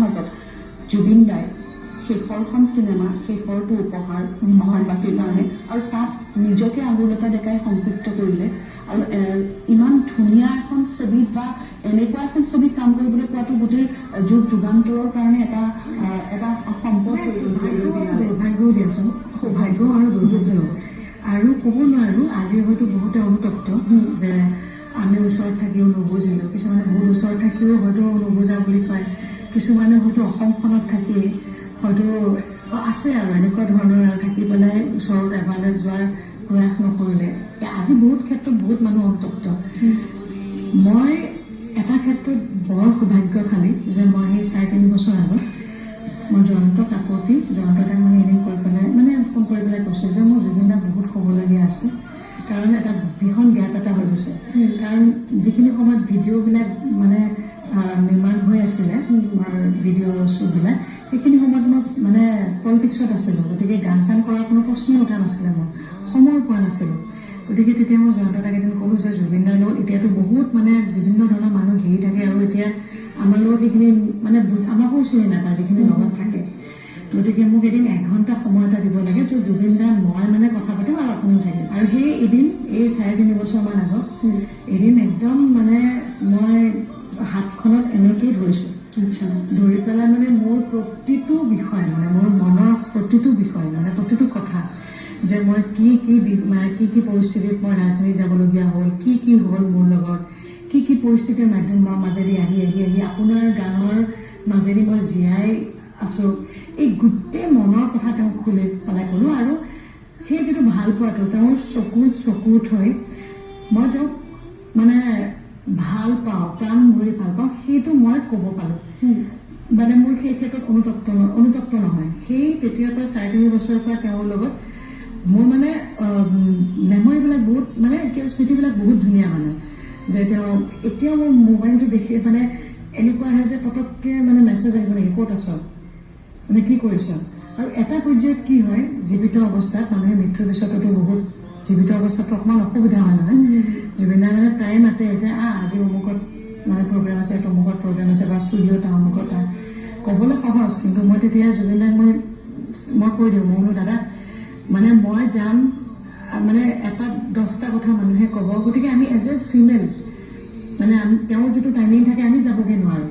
মাজত জুবিন দাই শেষৰখন চিনেমা শেষৰটো উপহাৰ মহানবাসীৰ কাৰণে আৰু তাত নিজকে আঙুলতা ডেকাই সম্পৃক্ত কৰিলে আৰু ইমান ধুনীয়া এখন ছবিত বা এনেকুৱা এখন ছবিত কাম কৰিবলৈ পোৱাটো গোটেই যুগ যুগান্তৰৰ কাৰণে এটা সম্পদ দুৰ্ভাগ্যও দিয়াচোন, সৌভাগ্য আৰু দুৰ্ভাগ্য। আৰু ক'ব নোৱাৰো আজি হয়তো বহুতে অনুতপ্ত যে আমি ওচৰত থাকিও নুবুজিলো, কিছুমানে বহুত ওচৰত থাকিও হয়তো নুবুজা বুলি কয়, কিছুমানে হয়তো অসমখনত থাকি হয়তো আছে আৰু এনেকুৱা ধৰণৰ আৰু থাকি পেলাই ওচৰত এবাৰলৈ যোৱাৰ প্ৰয়াস নকৰিলে। আজি বহুত ক্ষেত্ৰত বহুত মানুহ অনুতপ্ত। মই এটা ক্ষেত্ৰত বৰ সৌভাগ্যশালী যে মই সেই 3.5 বছৰ আগত মই জয়ন্ত তাক মানে এনে কৰি পেলাই মানে ফোন কৰি পেলাই কৈছোঁ যে মোৰ জুবিন দা বহুত ক'বলগীয়া আছে, কাৰণ এটা ভীষণ গেপ এটা হৈ গৈছে। কাৰণ যিখিনি সময়ত ভিডিঅ'বিলাক মানে নিৰ্মাণ হৈ আছিলে আমাৰ ভিডিঅ' শ্ব'বিলাক, সেইখিনি সময়ত মই মানে পলিটিক্সত আছিলোঁ, গতিকে গান চান কৰাৰ কোনো প্ৰশ্নই উঠা নাছিলে, মই সময় পোৱা নাছিলোঁ। গতিকে তেতিয়া মই জয়ন্ত তাক এদিন ক'লোঁ যে জুবিন দাৰ লগত এতিয়াতো বহুত মানে বিভিন্ন ধৰণৰ মানুহ ঘেৰি থাকে আৰু এতিয়া আমাৰ লগত সেইখিনি মানে আমাকো চিনি নাপায় যিখিনি লগত থাকে। গতিকে মোক এদিন 1 ঘণ্টা সময় এটা দিব লাগে, যে জুবিন দা মই মানে কথা পাতিম আৰু আপুনিও থাকিম। আৰু সেই এদিন এই 3.5 বছৰমান আগত এদিন একদম মানে মই হাতখনত এনেকেই ধৰিছোঁ, ধৰি পেলাই মানে মোৰ প্ৰতিটো বিষয় মানে মোৰ মনৰ প্ৰতিটো বিষয় মানে প্ৰতিটো কথা, যে মই কি কি পৰিস্থিতিত মই ৰাজনীতিত যাবলগীয়া হ'ল, কি হ'ল মোৰ লগত, কি পৰিস্থিতিৰ মাধ্যমৰ মাজেদি আহি আপোনাৰ গানৰ মাজেদি মই জীয়াই আছোঁ, এই গোটেই মনৰ কথা তেওঁক খুলি পেলাই ক'লোঁ। আৰু সেই যিটো ভাল পোৱাটো তেওঁৰ চকুত থৈ মই তেওঁক মানে ভাল পাওঁ, প্ৰাণ ভৰি ভাল পাওঁ, সেইটো মই ক'ব পাৰোঁ। মানে মোৰ সেই ক্ষেত্ৰত অনুতপ্ত নহয়। সেই তেতিয়াৰ পৰা 3.5 বছৰৰ পৰা তেওঁৰ লগত মোৰ মানে মেমৰিবিলাক বহুত মানে স্মৃতিবিলাক বহুত ধুনীয়া, মানে যে তেওঁ এতিয়াও মোৰ মোবাইলটো দেখি মানে এনেকুৱা আহে যে পটককৈ মানে মেছেজ আহিব নেকি, ক'ত আছ, মানে কি কৰিছ। আৰু এটা পৰ্যায়ত কি হয়, জীৱিত অৱস্থাত মানুহে মৃত্যুৰ পিছততো বহুত জীৱিত অৱস্থাতো অকণমান অসুবিধা হয় নহয়। জুবিন দাই মানে প্ৰায়ে মাতে যে আজি অমুকত মানে প্ৰগ্ৰেম আছে, তমুকত প্ৰগ্ৰেম আছে, বা ষ্টুডিঅ'ত অমুকত ক'বলৈ সহজ, কিন্তু মই তেতিয়া জুবিন দাক মই কৈ দিওঁ, মই বোলো দাদা মানে মই যাম, মানে এটা 10টা কথা মানুহে ক'ব, গতিকে আমি এজ এ ফিমেল মানে তেওঁৰ যিটো টাইমিং থাকে আমি যাবগৈ নোৱাৰোঁ।